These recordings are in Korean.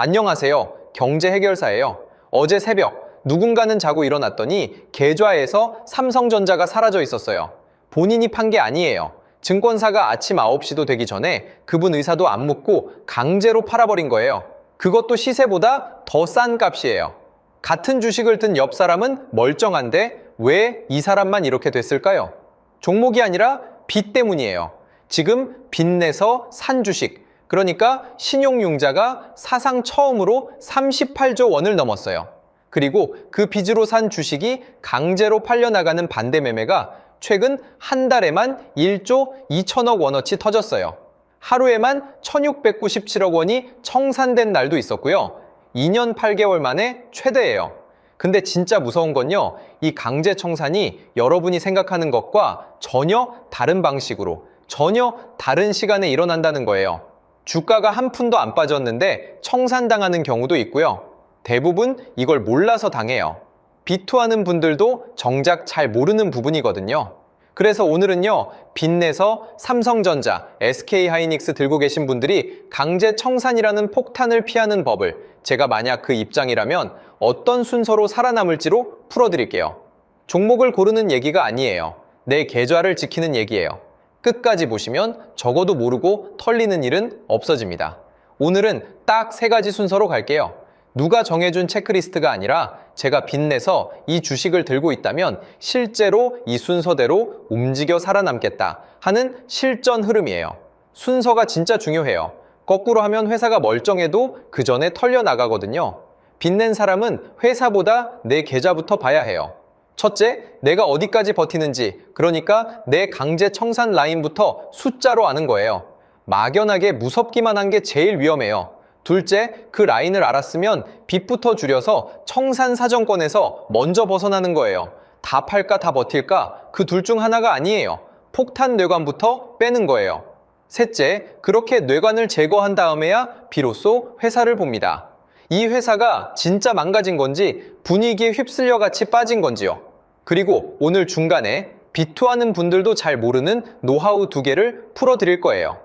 안녕하세요. 경제 해결사예요. 어제 새벽 누군가는 자고 일어났더니 계좌에서 삼성전자가 사라져 있었어요. 본인이 판 게 아니에요. 증권사가 아침 9시도 되기 전에 그분 의사도 안 묻고 강제로 팔아버린 거예요. 그것도 시세보다 더 싼 값이에요. 같은 주식을 든 옆 사람은 멀쩡한데 왜 이 사람만 이렇게 됐을까요? 종목이 아니라 빚 때문이에요. 지금 빚내서 산 주식, 그러니까 신용융자가 사상 처음으로 38조 원을 넘었어요. 그리고 그 빚으로 산 주식이 강제로 팔려나가는 반대 매매가 최근 한 달에만 1조 2천억 원어치 터졌어요. 하루에만 1697억 원이 청산된 날도 있었고요. 2년 8개월 만에 최대예요. 근데 진짜 무서운 건요, 이 강제 청산이 여러분이 생각하는 것과 전혀 다른 방식으로, 전혀 다른 시간에 일어난다는 거예요. 주가가 한 푼도 안 빠졌는데 청산당하는 경우도 있고요. 대부분 이걸 몰라서 당해요. 비투하는 분들도 정작 잘 모르는 부분이거든요. 그래서 오늘은요, 빚내서 삼성전자, SK하이닉스 들고 계신 분들이 강제 청산이라는 폭탄을 피하는 법을 제가 만약 그 입장이라면 어떤 순서로 살아남을지로 풀어드릴게요. 종목을 고르는 얘기가 아니에요. 내 계좌를 지키는 얘기예요. 끝까지 보시면 적어도 모르고 털리는 일은 없어집니다. 오늘은 딱 3가지 순서로 갈게요. 누가 정해준 체크리스트가 아니라 제가 빚내서 이 주식을 들고 있다면 실제로 이 순서대로 움직여 살아남겠다 하는 실전 흐름이에요. 순서가 진짜 중요해요. 거꾸로 하면 회사가 멀쩡해도 그 전에 털려나가거든요. 빚낸 사람은 회사보다 내 계좌부터 봐야 해요. 첫째, 내가 어디까지 버티는지, 그러니까 내 강제 청산 라인부터 숫자로 아는 거예요. 막연하게 무섭기만 한 게 제일 위험해요. 둘째, 그 라인을 알았으면 빚부터 줄여서 청산 사정권에서 먼저 벗어나는 거예요. 다 팔까 다 버틸까? 그 둘 중 하나가 아니에요. 폭탄 뇌관부터 빼는 거예요. 셋째, 그렇게 뇌관을 제거한 다음에야 비로소 회사를 봅니다. 이 회사가 진짜 망가진 건지 분위기에 휩쓸려 같이 빠진 건지요. 그리고 오늘 중간에 비투하는 분들도 잘 모르는 노하우 2개를 풀어드릴 거예요.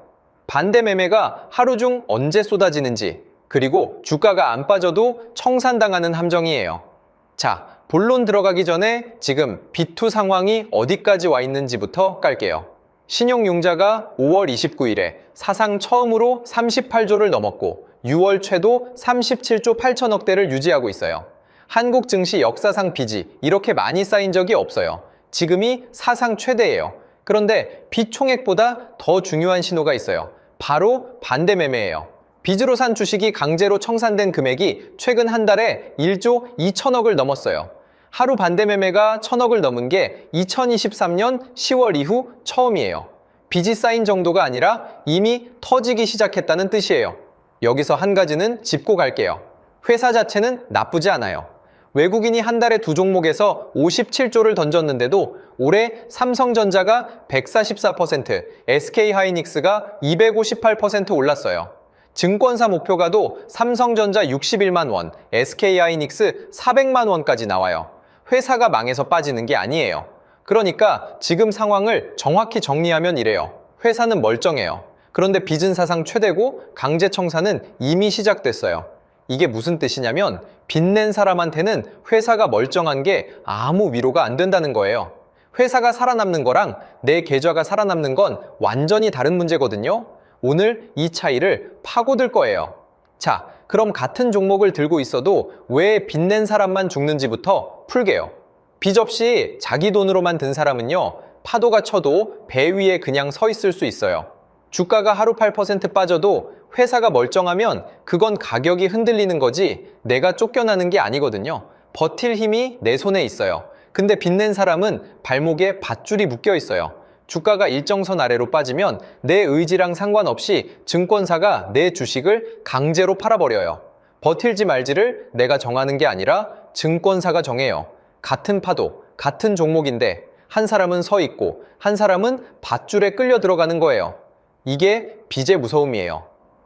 반대 매매가 하루 중 언제 쏟아지는지, 그리고 주가가 안 빠져도 청산당하는 함정이에요. 자, 본론 들어가기 전에 지금 비투 상황이 어디까지 와 있는지부터 깔게요. 신용융자가 5월 29일에 사상 처음으로 38조를 넘었고 6월 최도 37조 8천억대를 유지하고 있어요. 한국 증시 역사상 빚이 이렇게 많이 쌓인 적이 없어요. 지금이 사상 최대예요. 그런데 빚 총액보다 더 중요한 신호가 있어요. 바로 반대 매매예요. 빚으로 산 주식이 강제로 청산된 금액이 최근 한 달에 1조 2천억을 넘었어요. 하루 반대 매매가 1,000억을 넘은 게 2023년 10월 이후 처음이에요. 빚이 쌓인 정도가 아니라 이미 터지기 시작했다는 뜻이에요. 여기서 한 가지는 짚고 갈게요. 회사 자체는 나쁘지 않아요. 외국인이 한 달에 2종목에서 57조를 던졌는데도 올해 삼성전자가 144%, SK하이닉스가 258% 올랐어요. 증권사 목표가도 삼성전자 61만 원, SK하이닉스 400만 원까지 나와요. 회사가 망해서 빠지는 게 아니에요. 그러니까 지금 상황을 정확히 정리하면 이래요. 회사는 멀쩡해요. 그런데 빚은 사상 최대고 강제 청산은 이미 시작됐어요. 이게 무슨 뜻이냐면 빚낸 사람한테는 회사가 멀쩡한 게 아무 위로가 안 된다는 거예요. 회사가 살아남는 거랑 내 계좌가 살아남는 건 완전히 다른 문제거든요. 오늘 이 차이를 파고들 거예요. 자, 그럼 같은 종목을 들고 있어도 왜 빚낸 사람만 죽는지부터 풀게요. 빚 없이 자기 돈으로만 든 사람은요, 파도가 쳐도 배 위에 그냥 서 있을 수 있어요. 주가가 하루 8% 빠져도 회사가 멀쩡하면 그건 가격이 흔들리는 거지 내가 쫓겨나는 게 아니거든요. 버틸 힘이 내 손에 있어요. 근데 빚낸 사람은 발목에 밧줄이 묶여 있어요. 주가가 일정선 아래로 빠지면 내 의지랑 상관없이 증권사가 내 주식을 강제로 팔아버려요. 버틸지 말지를 내가 정하는 게 아니라 증권사가 정해요. 같은 파도, 같은 종목인데 한 사람은 서 있고 한 사람은 밧줄에 끌려 들어가는 거예요. 이게 빚의 무서움이에요.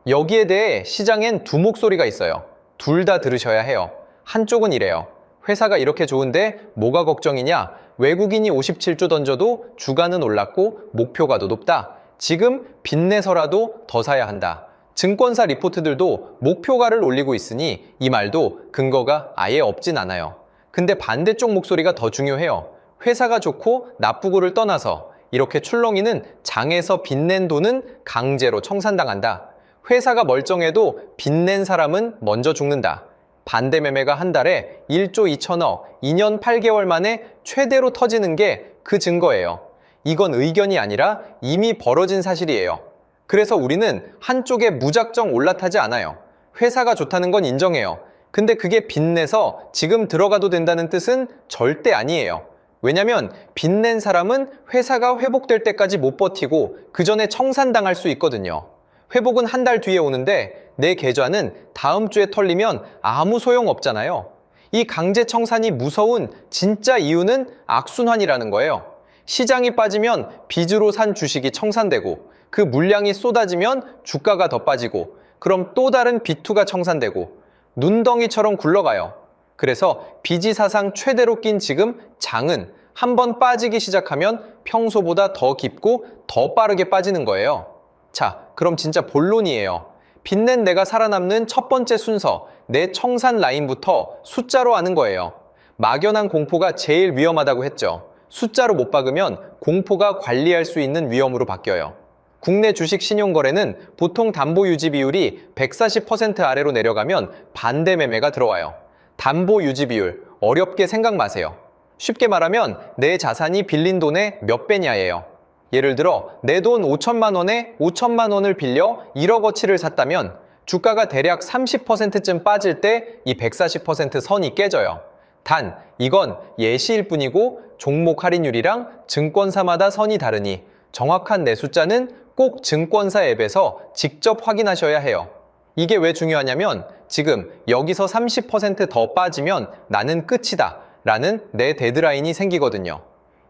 여기에 대해 시장엔 두 목소리가 있어요. 둘 다 들으셔야 해요. 한쪽은 이래요. 회사가 이렇게 좋은데 뭐가 걱정이냐? 외국인이 57조 던져도 주가는 올랐고 목표가 더 높다. 지금 빚내서라도 더 사야 한다. 증권사 리포트들도 목표가를 올리고 있으니 이 말도 근거가 아예 없진 않아요. 근데 반대쪽 목소리가 더 중요해요. 회사가 좋고 나쁘고를 떠나서 이렇게 출렁이는 장에서 빚낸 돈은 강제로 청산당한다. 회사가 멀쩡해도 빚낸 사람은 먼저 죽는다. 반대 매매가 한 달에 1조 2천억, 2년 8개월 만에 최대로 터지는 게 그 증거예요. 이건 의견이 아니라 이미 벌어진 사실이에요. 그래서 우리는 한쪽에 무작정 올라타지 않아요. 회사가 좋다는 건 인정해요. 근데 그게 빚내서 지금 들어가도 된다는 뜻은 절대 아니에요. 왜냐면 빚낸 사람은 회사가 회복될 때까지 못 버티고 그 전에 청산당할 수 있거든요. 회복은 한 달 뒤에 오는데 내 계좌는 다음 주에 털리면 아무 소용 없잖아요. 이 강제 청산이 무서운 진짜 이유는 악순환이라는 거예요. 시장이 빠지면 빚으로 산 주식이 청산되고 그 물량이 쏟아지면 주가가 더 빠지고 그럼 또 다른 빚투가 청산되고 눈덩이처럼 굴러가요. 그래서 빚이 사상 최대로 낀 지금 장은 한번 빠지기 시작하면 평소보다 더 깊고 더 빠르게 빠지는 거예요. 자, 그럼 진짜 본론이에요. 빚낸 내가 살아남는 첫 번째 순서, 내 청산 라인부터 숫자로 아는 거예요. 막연한 공포가 제일 위험하다고 했죠. 숫자로 못 박으면 공포가 관리할 수 있는 위험으로 바뀌어요. 국내 주식 신용거래는 보통 담보 유지 비율이 140% 아래로 내려가면 반대 매매가 들어와요. 담보 유지 비율, 어렵게 생각 마세요. 쉽게 말하면 내 자산이 빌린 돈의 몇 배냐예요. 예를 들어 내 돈 5천만 원에 5천만 원을 빌려 1억어치를 샀다면 주가가 대략 30%쯤 빠질 때 이 140% 선이 깨져요. 단 이건 예시일 뿐이고 종목 할인율이랑 증권사마다 선이 다르니 정확한 내 숫자는 꼭 증권사 앱에서 직접 확인하셔야 해요. 이게 왜 중요하냐면 지금 여기서 30% 더 빠지면 나는 끝이다 라는 내 데드라인이 생기거든요.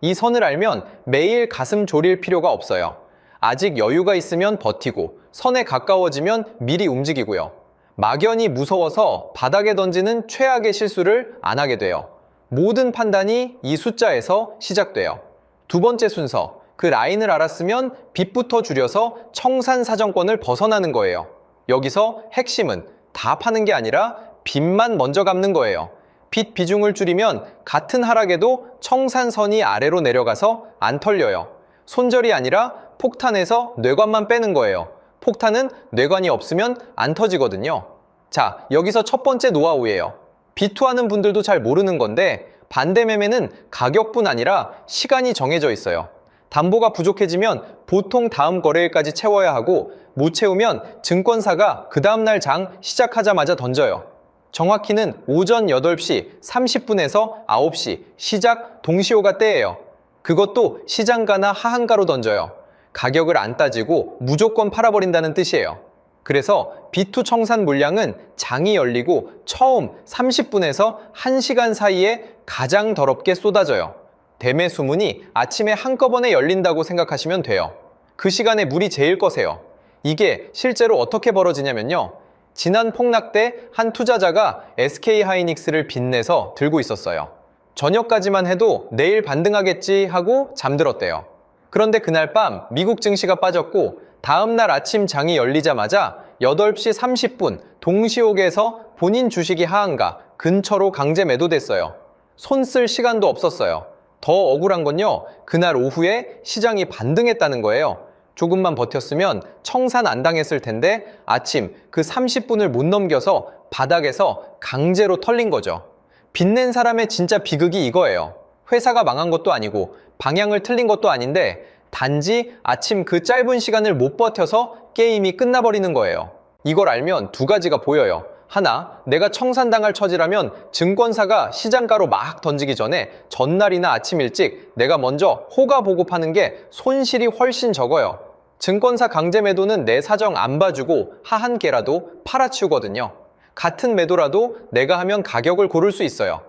이 선을 알면 매일 가슴 졸일 필요가 없어요. 아직 여유가 있으면 버티고 선에 가까워지면 미리 움직이고요. 막연히 무서워서 바닥에 던지는 최악의 실수를 안 하게 돼요. 모든 판단이 이 숫자에서 시작돼요. 두 번째 순서, 그 라인을 알았으면 빚부터 줄여서 청산 사정권을 벗어나는 거예요. 여기서 핵심은 다 파는 게 아니라 빚만 먼저 갚는 거예요. 빚 비중을 줄이면 같은 하락에도 청산선이 아래로 내려가서 안 털려요. 손절이 아니라 폭탄에서 뇌관만 빼는 거예요. 폭탄은 뇌관이 없으면 안 터지거든요. 자, 여기서 첫 번째 노하우예요. 비투하는 분들도 잘 모르는 건데 반대 매매는 가격뿐 아니라 시간이 정해져 있어요. 담보가 부족해지면 보통 다음 거래일까지 채워야 하고 못 채우면 증권사가 그 다음날 장 시작하자마자 던져요. 정확히는 오전 8시 30분에서 9시 시작 동시호가 때예요. 그것도 시장가나 하한가로 던져요. 가격을 안 따지고 무조건 팔아버린다는 뜻이에요. 그래서 B2 청산 물량은 장이 열리고 처음 30분에서 1시간 사이에 가장 더럽게 쏟아져요. 대매 수문이 아침에 한꺼번에 열린다고 생각하시면 돼요. 그 시간에 물이 제일 거세요. 이게 실제로 어떻게 벌어지냐면요. 지난 폭락 때 한 투자자가 SK하이닉스를 빚내서 들고 있었어요. 저녁까지만 해도 내일 반등하겠지 하고 잠들었대요. 그런데 그날 밤 미국 증시가 빠졌고 다음날 아침 장이 열리자마자 8시 30분 동시옥에서 본인 주식이 하한가 근처로 강제 매도됐어요. 손 쓸 시간도 없었어요. 더 억울한 건요. 그날 오후에 시장이 반등했다는 거예요. 조금만 버텼으면 청산 안 당했을 텐데 아침 그 30분을 못 넘겨서 바닥에서 강제로 털린 거죠. 빚낸 사람의 진짜 비극이 이거예요. 회사가 망한 것도 아니고 방향을 틀린 것도 아닌데 단지 아침 그 짧은 시간을 못 버텨서 게임이 끝나버리는 거예요. 이걸 알면 두 가지가 보여요. 하나, 내가 청산당할 처지라면 증권사가 시장가로 막 던지기 전에 전날이나 아침 일찍 내가 먼저 호가 보고 파는 게 손실이 훨씬 적어요. 증권사 강제 매도는 내 사정 안 봐주고 하한계라도 팔아치우거든요. 같은 매도라도 내가 하면 가격을 고를 수 있어요.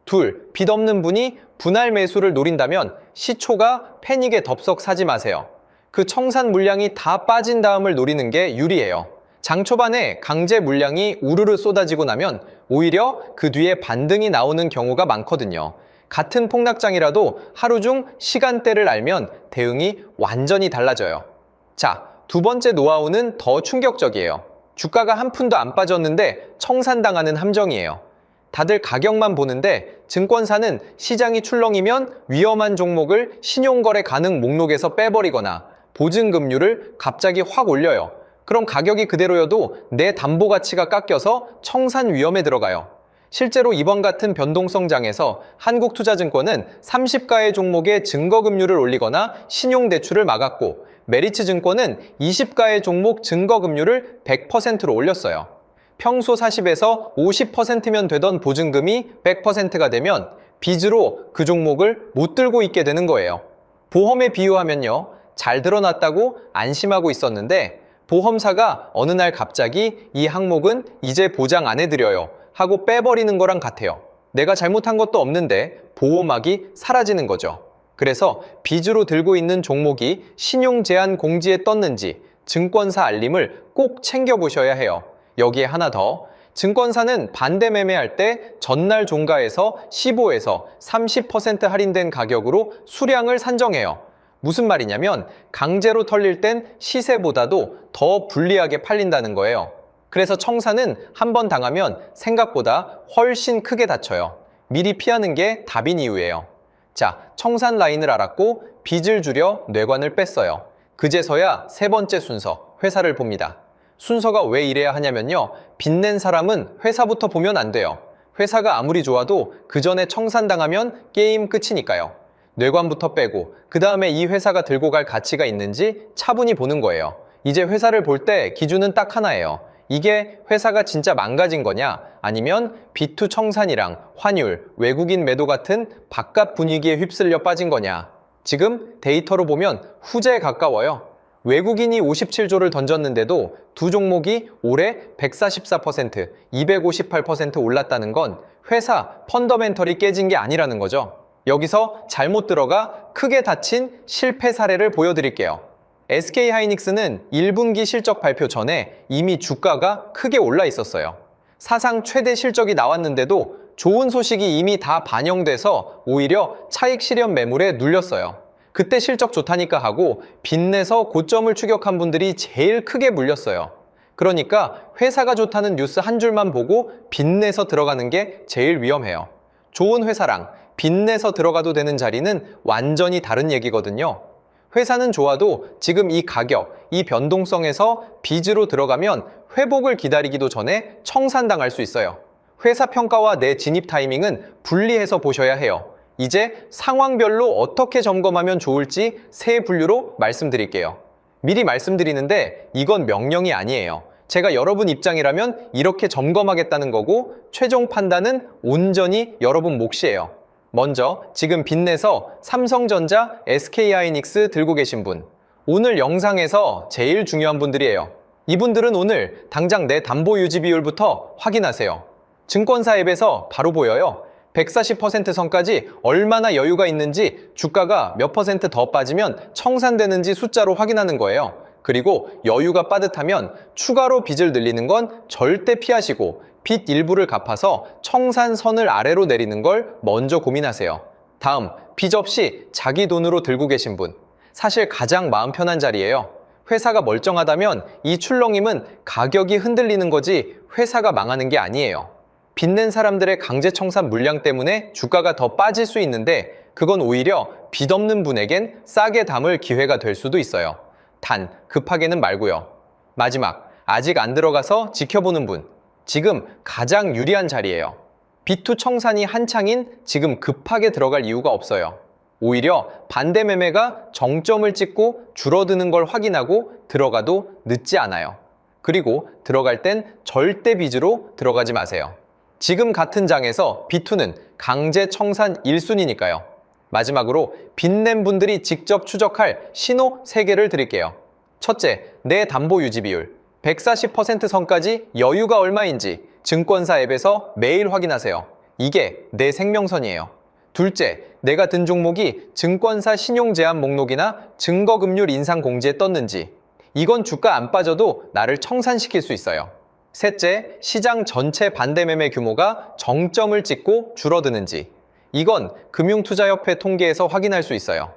둘, 빚 없는 분이 분할 매수를 노린다면 시초가 패닉에 덥석 사지 마세요. 그 청산 물량이 다 빠진 다음을 노리는 게 유리해요. 장 초반에 강제 물량이 우르르 쏟아지고 나면 오히려 그 뒤에 반등이 나오는 경우가 많거든요. 같은 폭락장이라도 하루 중 시간대를 알면 대응이 완전히 달라져요. 자, 두 번째 노하우는 더 충격적이에요. 주가가 한 푼도 안 빠졌는데 청산당하는 함정이에요. 다들 가격만 보는데 증권사는 시장이 출렁이면 위험한 종목을 신용거래 가능 목록에서 빼버리거나 보증금률을 갑자기 확 올려요. 그럼 가격이 그대로여도 내 담보 가치가 깎여서 청산 위험에 들어가요. 실제로 이번 같은 변동성장에서 한국투자증권은 30가의 종목의 증거금률을 올리거나 신용대출을 막았고, 메리츠증권은 20가의 종목 증거금률을 100%로 올렸어요. 평소 40에서 50%면 되던 보증금이 100%가 되면 빚으로 그 종목을 못 들고 있게 되는 거예요. 보험에 비유하면요, 잘 드러났다고 안심하고 있었는데 보험사가 어느 날 갑자기 이 항목은 이제 보장 안 해드려요 하고 빼버리는 거랑 같아요. 내가 잘못한 것도 없는데 보호막이 사라지는 거죠. 그래서 빚으로 들고 있는 종목이 신용제한 공지에 떴는지 증권사 알림을 꼭 챙겨보셔야 해요. 여기에 하나 더, 증권사는 반대 매매할 때 전날 종가에서 15에서 30% 할인된 가격으로 수량을 산정해요. 무슨 말이냐면 강제로 털릴 땐 시세보다도 더 불리하게 팔린다는 거예요. 그래서 청산은 한 번 당하면 생각보다 훨씬 크게 다쳐요. 미리 피하는 게 답인 이유예요. 자, 청산 라인을 알았고 빚을 줄여 뇌관을 뺐어요. 그제서야 세 번째 순서, 회사를 봅니다. 순서가 왜 이래야 하냐면요, 빚낸 사람은 회사부터 보면 안 돼요. 회사가 아무리 좋아도 그 전에 청산당하면 게임 끝이니까요. 뇌관부터 빼고 그 다음에 이 회사가 들고 갈 가치가 있는지 차분히 보는 거예요. 이제 회사를 볼 때 기준은 딱 하나예요. 이게 회사가 진짜 망가진 거냐, 아니면 B2 청산이랑 환율, 외국인 매도 같은 바깥 분위기에 휩쓸려 빠진 거냐. 지금 데이터로 보면 후제에 가까워요. 외국인이 57조를 던졌는데도 두 종목이 올해 144%, 258% 올랐다는 건 회사 펀더멘털이 깨진 게 아니라는 거죠. 여기서 잘못 들어가 크게 다친 실패 사례를 보여드릴게요. SK하이닉스는 1분기 실적 발표 전에 이미 주가가 크게 올라 있었어요. 사상 최대 실적이 나왔는데도 좋은 소식이 이미 다 반영돼서 오히려 차익 실현 매물에 눌렸어요. 그때 실적 좋다니까 하고 빚내서 고점을 추격한 분들이 제일 크게 물렸어요. 그러니까 회사가 좋다는 뉴스 한 줄만 보고 빚내서 들어가는 게 제일 위험해요. 좋은 회사랑 빚내서 들어가도 되는 자리는 완전히 다른 얘기거든요. 회사는 좋아도 지금 이 가격, 이 변동성에서 빚으로 들어가면 회복을 기다리기도 전에 청산당할 수 있어요. 회사 평가와 내 진입 타이밍은 분리해서 보셔야 해요. 이제 상황별로 어떻게 점검하면 좋을지 세 분류로 말씀드릴게요. 미리 말씀드리는데 이건 명령이 아니에요. 제가 여러분 입장이라면 이렇게 점검하겠다는 거고 최종 판단은 온전히 여러분 몫이에요. 먼저 지금 빚내서 삼성전자, SK하이닉스 들고 계신 분, 오늘 영상에서 제일 중요한 분들이에요. 이분들은 오늘 당장 내 담보 유지 비율부터 확인하세요. 증권사 앱에서 바로 보여요. 140% 선까지 얼마나 여유가 있는지, 주가가 몇 퍼센트 더 빠지면 청산되는지 숫자로 확인하는 거예요. 그리고 여유가 빠듯하면 추가로 빚을 늘리는 건 절대 피하시고 빚 일부를 갚아서 청산선을 아래로 내리는 걸 먼저 고민하세요. 다음, 빚 없이 자기 돈으로 들고 계신 분. 사실 가장 마음 편한 자리예요. 회사가 멀쩡하다면 이 출렁임은 가격이 흔들리는 거지 회사가 망하는 게 아니에요. 빚낸 사람들의 강제 청산 물량 때문에 주가가 더 빠질 수 있는데 그건 오히려 빚 없는 분에겐 싸게 담을 기회가 될 수도 있어요. 단, 급하게는 말고요. 마지막, 아직 안 들어가서 지켜보는 분. 지금 가장 유리한 자리예요. B2 청산이 한창인 지금 급하게 들어갈 이유가 없어요. 오히려 반대 매매가 정점을 찍고 줄어드는 걸 확인하고 들어가도 늦지 않아요. 그리고 들어갈 땐 절대 빚으로 들어가지 마세요. 지금 같은 장에서 B2는 강제 청산 1순위니까요. 마지막으로 빚낸 분들이 직접 추적할 신호 3개를 드릴게요. 첫째, 내 담보 유지 비율. 140% 선까지 여유가 얼마인지 증권사 앱에서 매일 확인하세요. 이게 내 생명선이에요. 둘째, 내가 든 종목이 증권사 신용 제한 목록이나 증거금률 인상 공지에 떴는지. 이건 주가 안 빠져도 나를 청산시킬 수 있어요. 셋째, 시장 전체 반대 매매 규모가 정점을 찍고 줄어드는지. 이건 금융투자협회 통계에서 확인할 수 있어요.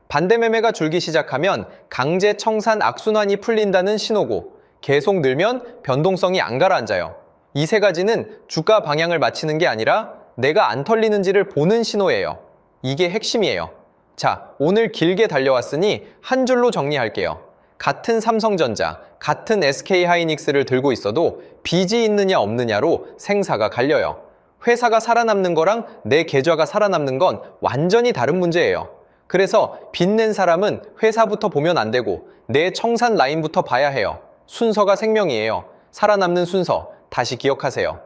반대 매매가 줄기 시작하면 강제 청산 악순환이 풀린다는 신호고, 계속 늘면 변동성이 안 가라앉아요. 이 세 가지는 주가 방향을 맞추는 게 아니라 내가 안 털리는지를 보는 신호예요. 이게 핵심이에요. 자, 오늘 길게 달려왔으니 한 줄로 정리할게요. 같은 삼성전자, 같은 SK하이닉스를 들고 있어도 빚이 있느냐 없느냐로 생사가 갈려요. 회사가 살아남는 거랑 내 계좌가 살아남는 건 완전히 다른 문제예요. 그래서 빚낸 사람은 회사부터 보면 안 되고 내 청산 라인부터 봐야 해요. 순서가 생명이에요. 살아남는 순서 다시 기억하세요.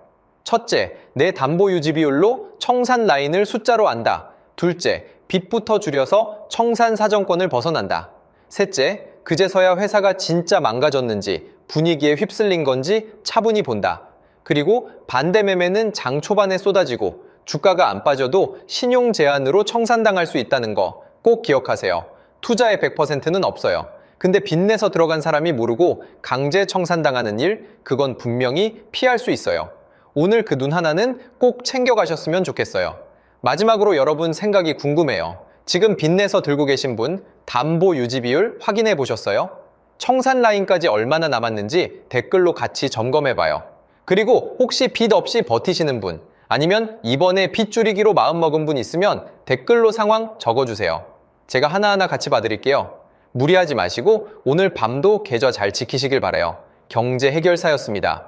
첫째, 내 담보 유지 비율로 청산 라인을 숫자로 안다. 둘째, 빚부터 줄여서 청산 사정권을 벗어난다. 셋째, 그제서야 회사가 진짜 망가졌는지 분위기에 휩쓸린 건지 차분히 본다. 그리고 반대 매매는 장 초반에 쏟아지고 주가가 안 빠져도 신용 제한으로 청산당할 수 있다는 거 꼭 기억하세요. 투자의 100%는 없어요. 근데 빚내서 들어간 사람이 모르고 강제 청산당하는 일, 그건 분명히 피할 수 있어요. 오늘 그 눈 하나는 꼭 챙겨가셨으면 좋겠어요. 마지막으로 여러분 생각이 궁금해요. 지금 빚내서 들고 계신 분 담보 유지 비율 확인해 보셨어요? 청산 라인까지 얼마나 남았는지 댓글로 같이 점검해 봐요. 그리고 혹시 빚 없이 버티시는 분, 아니면 이번에 빚 줄이기로 마음먹은 분 있으면 댓글로 상황 적어주세요. 제가 하나하나 같이 봐드릴게요. 무리하지 마시고 오늘 밤도 계좌 잘 지키시길 바라요. 경제 해결사였습니다.